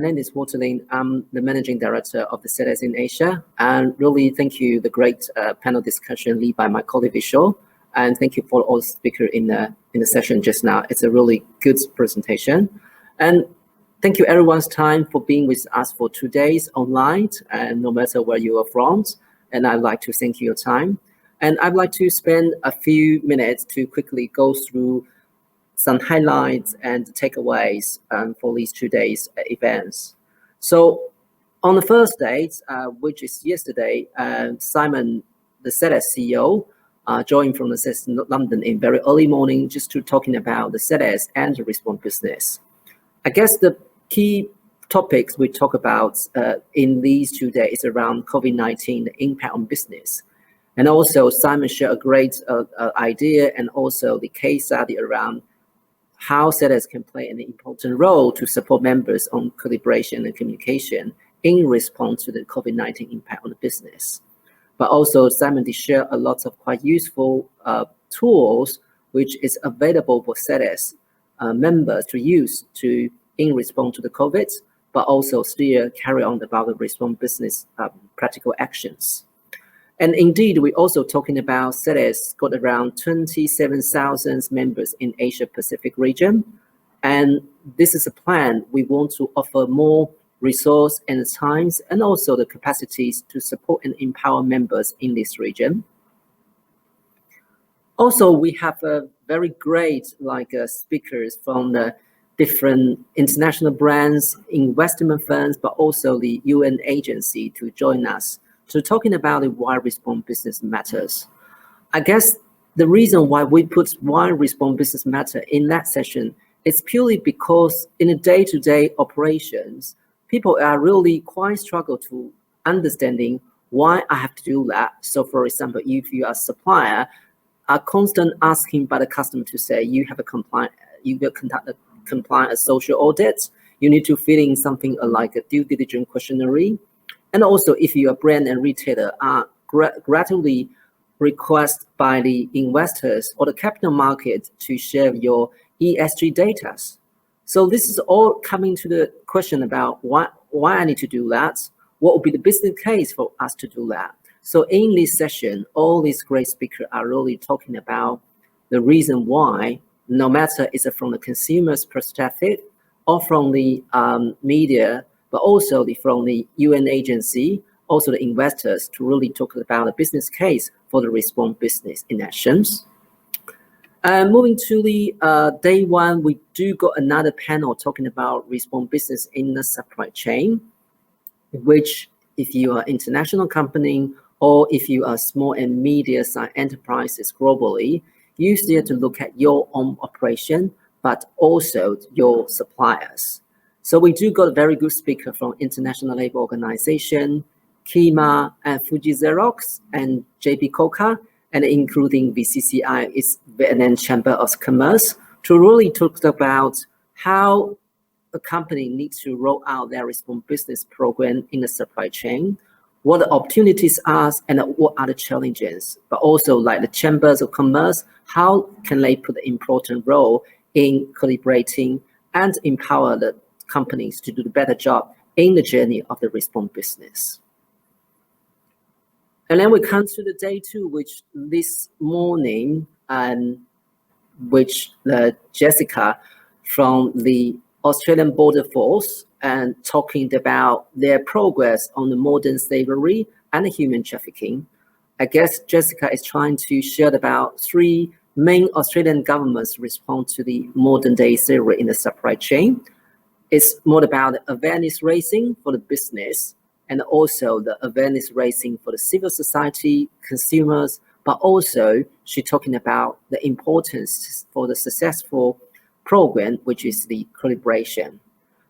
My name is Walter Lin. I'm the Managing Director of the Sedex in Asia. And really thank you, the great panel discussion led by my colleague Vishal. And thank you for all the speakers in the session just now. It's a really good presentation. And thank you everyone's time for being with us for 2 days online, and no matter where you are from. And I'd like to thank you your time. And I'd like to spend a few minutes to quickly go through some highlights and takeaways for these 2 days events. So on the first day, which is yesterday, Simon, the Sedex CEO, joined from the Sedex London in very early morning just to talking about the Sedex and the response business. I guess the key topics we talk about in these 2 days around COVID-19, the impact on business. And also Simon shared a great idea and also the case study around how Sedex can play an important role to support members on collaboration and communication in response to the COVID-19 impact on the business. But also Simon did share a lot of quite useful tools which is available for Sedex members to use in response to the COVID, but also still carry on about the response business practical actions. And indeed, we're also talking about Sedex got around 27,000 members in Asia Pacific region. And this is a plan. We want to offer more resource and times and also the capacities to support and empower members in this region. Also, we have a very great speakers from the different international brands, investment firms, but also the UN agency to join us. So talking about why response business matters. I guess the reason why we put why response business matter in that session is purely because in the day-to-day operations, people are really quite struggle to understanding why I have to do that. So for example, if you are a supplier, are constant asking by the customer to say you have a compliant, you will conduct a compliant social audit, you need to fill in something like a due diligence questionnaire. And also, if you're a brand and retailer are gradually requested by the investors or the capital market to share your ESG data. So this is all coming to the question about why I need to do that. What would be the business case for us to do that? So in this session, all these great speakers are really talking about the reason why, no matter is it from the consumer's perspective or from the media, but also from the UN agency, also the investors, to really talk about the business case for the response business in actions. Moving to the day one, we do got another panel talking about response business in the supply chain, which if you are international company or if you are small and medium-sized enterprises globally, you still have to look at your own operation, but also your suppliers. So we do got a very good speaker from International Labour Organization, KIMA, and Fuji Xerox, and JP Coca, and including VCCI, is Vietnam Chamber of Commerce, to really talk about how a company needs to roll out their response business program in the supply chain, what the opportunities are, and what are the challenges, but also like the Chambers of Commerce, how can they put an important role in collaborating and empower the companies to do the better job in the journey of the response business. And then we come to the day two, which this morning, which Jessica from the Australian Border Force and talking about their progress on the modern slavery and human trafficking. I guess Jessica is trying to share about 3 main Australian governments response to the modern day slavery in the supply chain. It's more about awareness raising for the business and also the awareness raising for the civil society, consumers, but also she's talking about the importance for the successful program, which is the collaboration.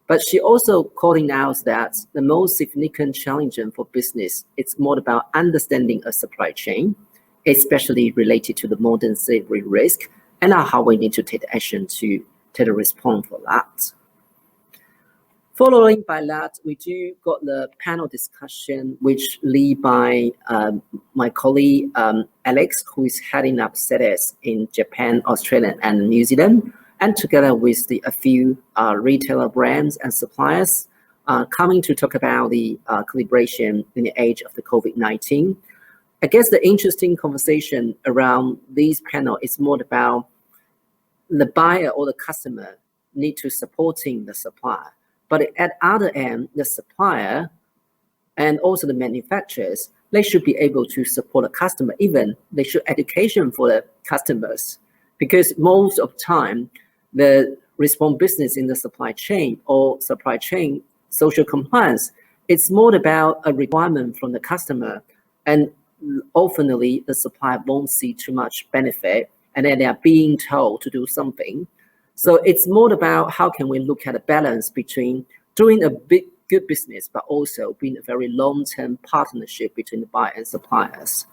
But she also calling out that the most significant challenge for business, it's more about understanding a supply chain, especially related to the modern slavery risk, and how we need to take action to take a response for that. Following by that, we do got the panel discussion, which led by my colleague, Alex, who is heading up Sedex in Japan, Australia, and New Zealand, and together with a few retailer brands and suppliers, coming to talk about the calibration in the age of the COVID-19. I guess the interesting conversation around this panel is more about the buyer or the customer need to supporting the supplier. But at other end, the supplier and also the manufacturers, they should be able to support the customer. Even they should education for the customers, because most of the time, the response business in the supply chain or supply chain social compliance, it's more about a requirement from the customer, and oftenly the supplier won't see too much benefit, and then they are being told to do something. So it's more about how can we look at a balance between doing a good business, but also being a very long-term partnership between the buyer and suppliers.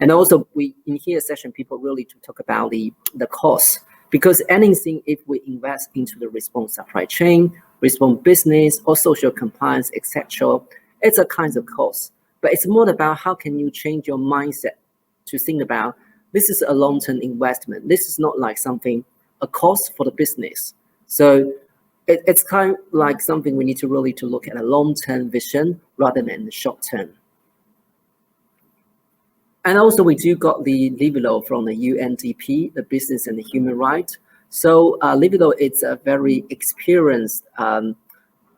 And also we in here session, people really to talk about the cost, because anything if we invest into the response supply chain, response business or social compliance, etc., it's a kind of cost. But it's more about how can you change your mindset to think about this is a long-term investment. This is not like something, a cost for the business. So it's kind of like something we need to really to look at a long-term vision rather than the short-term. And also we do got the Livilo from the UNDP, the Business and the Human Rights. So Livilo is a very experienced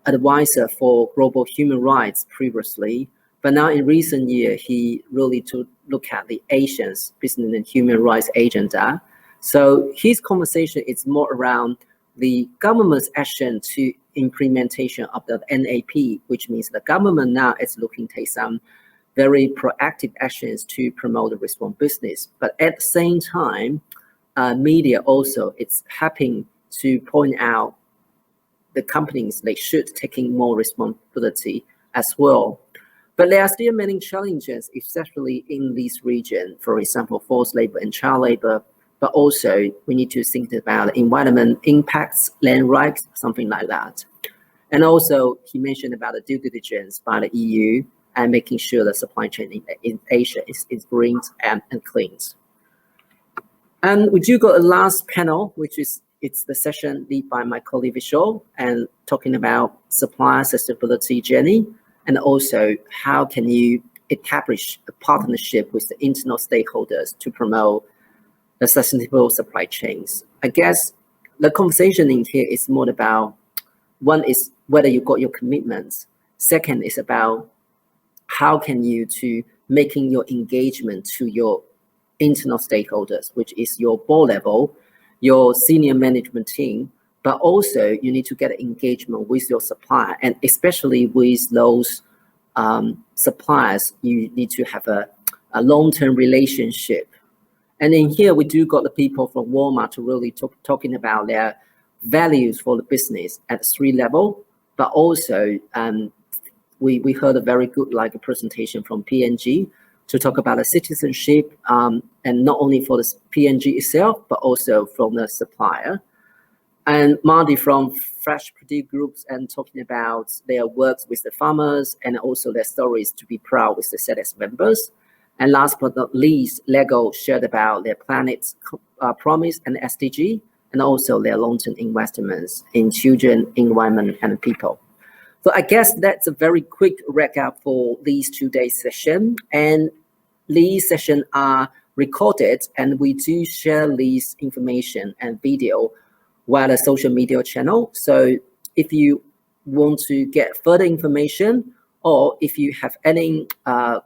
advisor for global human rights previously. But now in recent years, he really to look at the Asians business and human rights agenda. So his conversation is more around the government's action to implementation of the NAP, which means the government now is looking to take some very proactive actions to promote the response business. But at the same time, media also it's helping to point out the companies they should taking more responsibility as well. But there are still many challenges, especially in this region, for example, forced labor and child labor, but also we need to think about environment impacts, land rights, something like that. And also he mentioned about the due diligence by the EU and making sure the supply chain in Asia is green and clean. And we do got a last panel, which is it's the session led by my colleague Vishal, and talking about supplier sustainability journey, and also how can you establish a partnership with the internal stakeholders to promote the sustainable supply chains. I guess the conversation in here is more about, one is whether you got your commitments. Second is about how can you to making your engagement to your internal stakeholders, which is your board level, your senior management team, but also you need to get engagement with your supplier, and especially with those suppliers, you need to have a long-term relationship. And in here, we do got the people from Walmart to really talking about their values for the business at 3 level, but also we heard a very good like a presentation from P&G to talk about the citizenship, and not only for the P&G itself, but also from the supplier. And Marty from Fresh Produce Groups and talking about their works with the farmers and also their stories to be proud with the Sedex members. And last but not least, Lego shared about their planet's promise and SDG, and also their long-term investments in children, environment, and people. So I guess that's a very quick recap for these 2-day session. And these sessions are recorded, and we do share these information and video via the social media channel. So if you want to get further information, or if you have any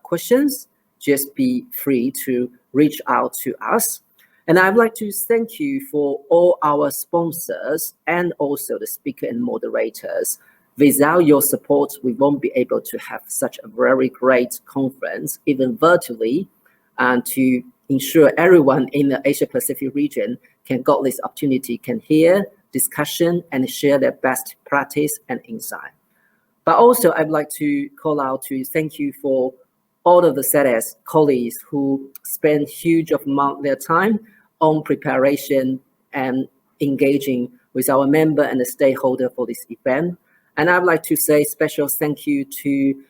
questions, just be free to reach out to us. And I'd like to thank you for all our sponsors and also the speaker and moderators. Without your support, we won't be able to have such a very great conference, even virtually, and to ensure everyone in the Asia Pacific region can got this opportunity, can hear discussion and share their best practice and insight. But also I'd like to call out to thank you for all of the Sedex colleagues who spend huge amount of their time on preparation and engaging with our member and the stakeholder for this event. And I'd like to say special thank you to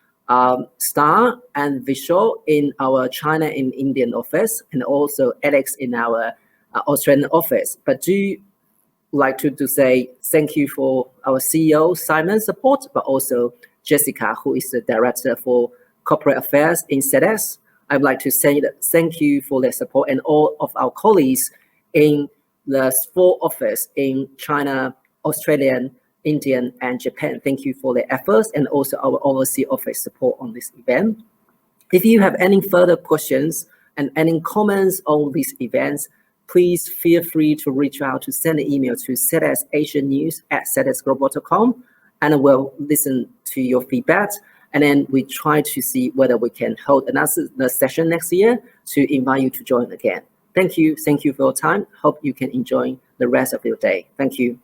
Star and Vishal in our China and Indian office, and also Alex in our Australian office. But do like to say thank you for our CEO, Simon's support, but also Jessica, who is the Director for Corporate Affairs in Sedex. I'd like to say thank you for their support, and all of our colleagues in the 4 offices in China, Australia, India, and Japan. Thank you for their efforts, and also our overseas office support on this event. If you have any further questions and any comments on these events, please feel free to reach out to send an email to sedexasianews@sedexglobal.com, and we'll listen to your feedback. And then we try to see whether we can hold another session next year to invite you to join again. Thank you. Thank you for your time. Hope you can enjoy the rest of your day. Thank you.